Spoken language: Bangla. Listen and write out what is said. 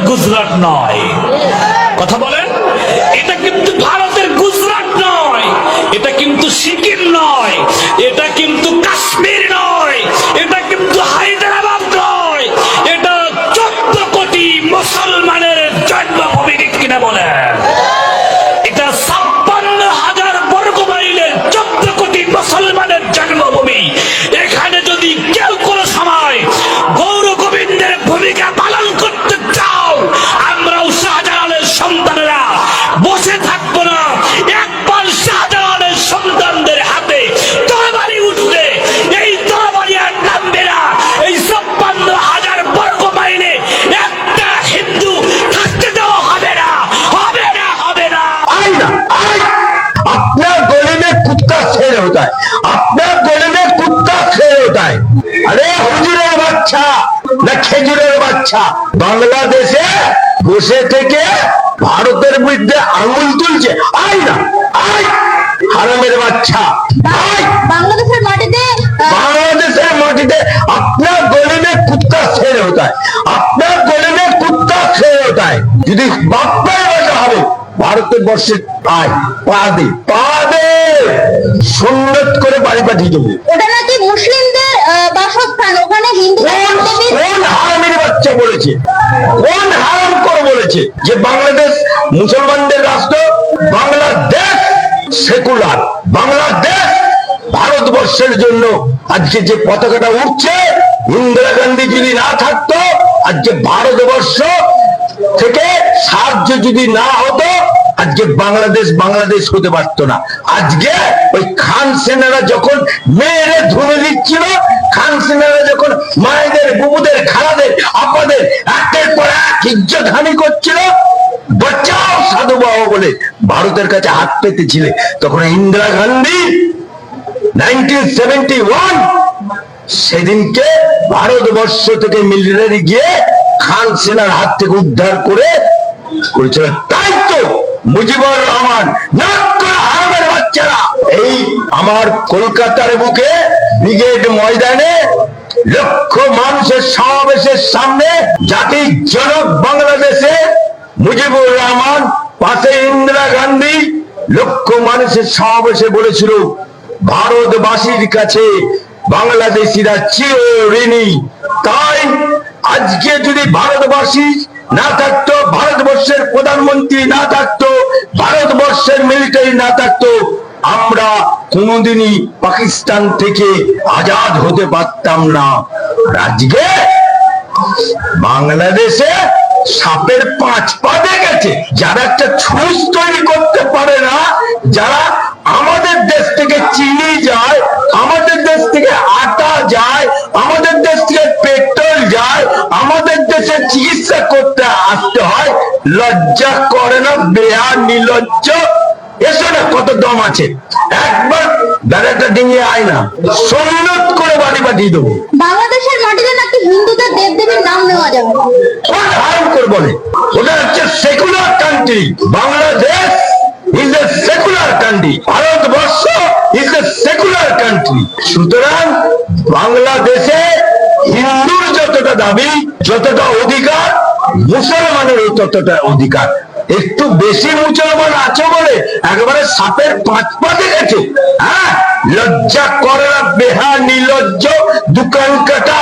গুজরাট নয়। কথা বলেন, এটা কিন্তু ভারতের গুজরাট নয়, এটা কিন্তু সিকিম নয়, এটা কিন্তু কাশ্মীর নয়, এটা কিন্তু হায়দ্রাবাদ নয়, এটা 14 কোটি মুসলমানের জন্মভূমি। কিনা বলেন, এটা 56,000 বর্গ মাইলের 14 কোটি মুসলমানের জন্মভূমি। এখানে যদি কেউ কোনো সময় গৌর গোবিন্দের ভূমিকা পালন করতে চাও, আমরাও শাহজালালের সন্তানেরা বসে থাকবো না। একবার শাহজালালের সন্তানদের হাতে তরবারি উঠবে, এই তরবারি আর নামবে না। এই 56,000 বর্গ মাইলে একটা হিন্দু থাকতে দেওয়া হবে না, হবে না, হবে না। अपना गले में कुत्ता शेर होता है, अपना गले में कुत्ता शेर होता है। अरे हुजूरेर বাচ্চা না খেজুরের বাচ্চা বাংলাদেশে বসে থেকে ভারতের বিরুদ্ধে আঙুল তুলছে। আয় না আয়, হারামের বাচ্চা আয়। বাংলাদেশের মাটিতে अपना गले में कुत्ता शेर होता है, अपना गले में कुत्ता शेर होता है। যদি বাপ্পার বাসা হবে ভারতের বর্ষে আয়, পা দে সুন্নত করে বাড়ি পাঠিয়ে দেবো। ওটা নাকি মুসলিমদের বাসস্থান, ওখানে হিন্দু কোন হারামের বাচ্চা বলেছে, কোন হারাম করে বলেছে যে বাংলাদেশ মুসলমানদের রাষ্ট্র? বাংলাদেশ সেকুলার, বাংলাদেশ ভারতবর্ষের জন্য আজকে যে পতাকাটা উঠছে, ইন্দিরা গান্ধী যদি না থাকতো, আজকে ভারতবর্ষ থেকে সাহায্য যদি না হতো, আজকে বাংলাদেশ হতে পারতো না। আজকে ওই খান সেনারা যখন মেয়েরে ধুনে দিচ্ছিল, খান সেনারা যখন মায়েদের, বুবুদের, খালাদের, আপাদের একের পর এক ইজ্জত হানি করছিল, বাঁচাও সাধু বাবা বলে ভারতের কাছে হাত পেতেছিলে, তখন ইন্দিরা গান্ধী 1971 সেদিনকে ভারতবর্ষ থেকে মিলিটারি গিয়ে খান সেনার হাত থেকে উদ্ধার করেছিল। তাই তো মুজিবুর রহমান হারামের বাচ্চারা এই আমার কলকাতার বুকে ব্রিগেড ময়দানে লক্ষ মানুষের সমাবেশের সামনে জাতির জনক বাংলাদেশে মুজিবুর রহমান, পাশে ইন্দিরা গান্ধী, লক্ষ মানুষের সমাবেশে বলেছিল ভারতবাসীর কাছে বাংলাদেশিরা চিরঋণী। তাই আজকে যদি ভারতবাসী না থাকতো, ভারতবর্ষের প্রধানমন্ত্রী না থাকতো, ভারতবর্ষের মিলিটারি না থাকতো, আমরা কোনোদিনই পাকিস্তান থেকে আজাদ হতে পারতাম না। আজকে বাংলাদেশে সাপের 5 পা গেছে। যারা একটা ছুঁচ তৈরি করতে পারে না, যারা আমাদের দেশ থেকে চিনি যায়, আমাদের দেশ থেকে আটা যায়, আমাদের দেশ থেকে পেট্রোল যায়, আমাদের দেশে চিকিৎসা করতে আসতে হয়, লজ্জা করে না? বেহা নির্লজ্জ। এসো না, কত দম আছে, একবার দাঁড়াটা ডিঙিয়ে আয় না, সুন্নত করে বাড়ি পাঠিয়ে দেবো। বাংলাদেশের মাটিতে নাকি হিন্দুদের দেবদেবীর নাম নেওয়া যাবে না। হারাম করে বলে, ওটা হচ্ছে secular country. Bangladesh is a secular country, Bharatvarsha is a secular country। সুতরাং বাংলাদেশে হিন্দুর যতটা দাবি, যতটা অধিকার, মুসলমানেরও ততটা অধিকার। একটু বেশি মুসলমান আছে বলে একেবারে সাপের 5 পা গেছে। হ্যাঁ, লজ্জা করে না? বেহা নির্লজ্জ, দোকান কাটা